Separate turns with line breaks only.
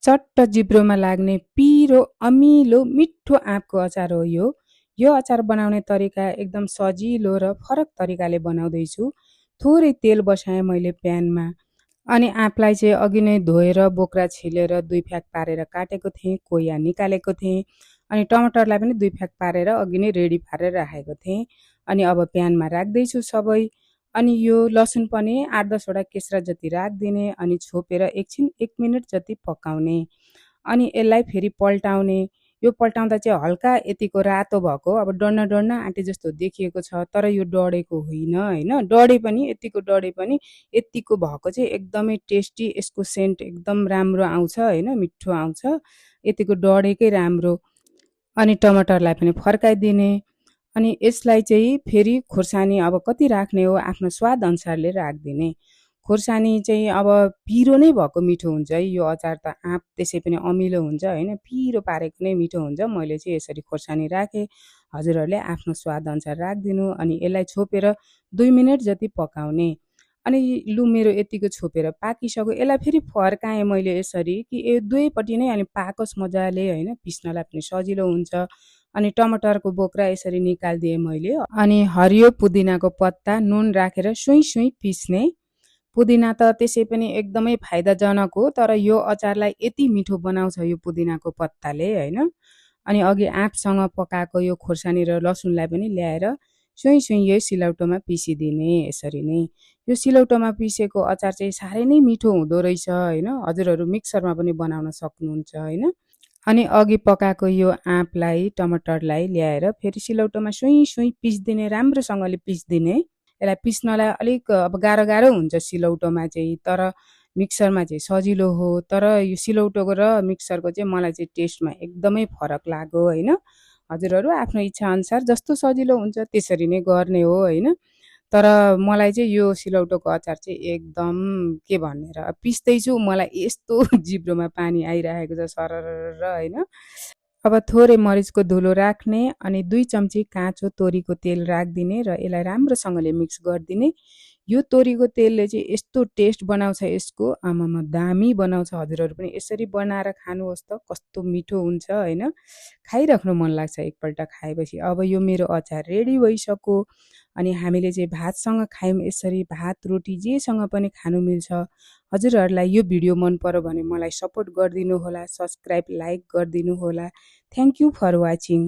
चट्ट जिब्रोमा लाग्ने पिरो अमिलो मिठो आँपको अचार हो यो। यो अचार बनाउने तरिका एकदम सजिलो र फरक तरिकाले बनाउँदैछु। थोरै तेल बसाएँ मैले प्यानमा अनि आँपलाई चाहिँ अघि नै धोएर बोक्रा छिलेर 2 फ्याक पारेर काटेको थिएँ, कोया निकालेको थिएँ अनि टमाटरलाई पनि 2 फ्याक पारेर अघि नै रेडी पारेर राखेको थिएँ। अनि अब प्यानमा राख्दैछु सबै अनि यो लसुन पनि 8-10 वटा केस्रा जति राखिदिने अनि छोपेर एकछिन 1 मिनेट जति पकाउने अनि यसलाई फेरि पल्टाउने। यो पल्टाउँदा चाहिँ हल्का यतिको रातो भएको अब डढ्न डढ्न आँटे जस्तो देखिएको छ तर यो डढेको होइन हैन। डढे पनि यतिको डढे पनि यतिको भएको चाहिँ एकदमै टेस्टी, यसको सेन्ट एकदम राम्रो आउँछ हैन, मिठो आउँछ। यतिको डढेकै राम्रो अनि टमाटरलाई पनि फर्काइदिने अनि यसलाई चाहिँ फेरि खोर्सानी अब कति राख्ने हो आफ्नो स्वाद अनुसारले राखिदिने। खोर्सानी चाहिँ अब पिरो नै भएको मिठो हुन्छ है। यो अचार त आँप त्यसै पनि अमिलो हुन्छ हैन, पिरो पारेको नै मिठो हुन्छ। मैले चाहिँ यसरी खोर्सानी राखेँ। हजुरहरूले आफ्नो स्वाद अनुसार राखिदिनु अनि यसलाई छोपेर 2 मिनेट जति पकाउने। अनि लु मेरो यतिको छोपेर पाकिसक्यो। यसलाई फेरि फर्काएँ मैले यसरी कि दुवैपट्टि नै अनि पाकोस् मजाले हैन, पिस्नलाई पनि सजिलो हुन्छ। अनि टमाटरको बोक्रा यसरी निकालिदिएँ मैले अनि हरियो पुदिनाको पत्ता नुन राखेर सुई सुई पिस्ने। पुदिना त त्यसै पनि एकदमै फाइदाजनक हो तर यो अचारलाई यति मिठो बनाउँछ यो पुदिनाको पत्ताले हैन। अनि अघि आँपसँग पकाएको यो खोर्सानी र लसुनलाई पनि ल्याएर सुई सुई यही सिलौटोमा पिसिदिने यसरी नै। यो सिलौटोमा पिसेको अचार चाहिँ साह्रै नै मिठो हुँदो रहेछ हैन। हजुरहरू मिक्सरमा पनि बनाउन सक्नुहुन्छ हैन। अनि अघि पकाएको यो आँपलाई टमाटरलाई ल्याएर फेरि सिलौटोमा सुई सुई पिस्दिने, राम्रोसँगले पिस्दिने। यसलाई पिस्नलाई अलिक अब गाह्रो गाह्रो हुन्छ सिलौटोमा चाहिँ तर मिक्सरमा चाहिँ सजिलो हो। तर यो सिलौटोको र मिक्सरको चाहिँ मलाई चाहिँ टेस्टमा एकदमै फरक लाग्यो हैन। हजुरहरू आफ्नो इच्छा अनुसार जस्तो सजिलो हुन्छ त्यसरी नै गर्ने हो हैन। तर मलाई चाहिँ यो सिलौटोको अचार चाहिँ एकदम के भन्ने र पिस्दैछु मलाई यस्तो जिब्रोमा पानी आइरहेको छ सररर हैन। अब थोरै मरिचको धुलो राख्ने अनि 2 चम्ची काँचो तोरीको तेल राखिदिने र यसलाई राम्रोसँगले मिक्स गरिदिने। यो तोरीको तेलले चाहिँ यस्तो टेस्ट बनाउँछ यसको आमामा दामी बनाउँछ। हजुरहरू पनि यसरी बनाएर खानुहोस् त कस्तो मिठो हुन्छ हैन। खाइराख्नु मन लाग्छ एकपल्ट खाएपछि। अब यो मेरो अचार रेडी भइसक्यो अनि हामीले चाहिँ भातसँग खायौँ यसरी, भात रोटी जेसँग पनि खानु मिल्छ। हजुरहरूलाई यो भिडियो मन पर्यो भने मलाई सपोर्ट गरिदिनु होला, सब्स्क्राइब लाइक गरिदिनु होला। Thank you for watching.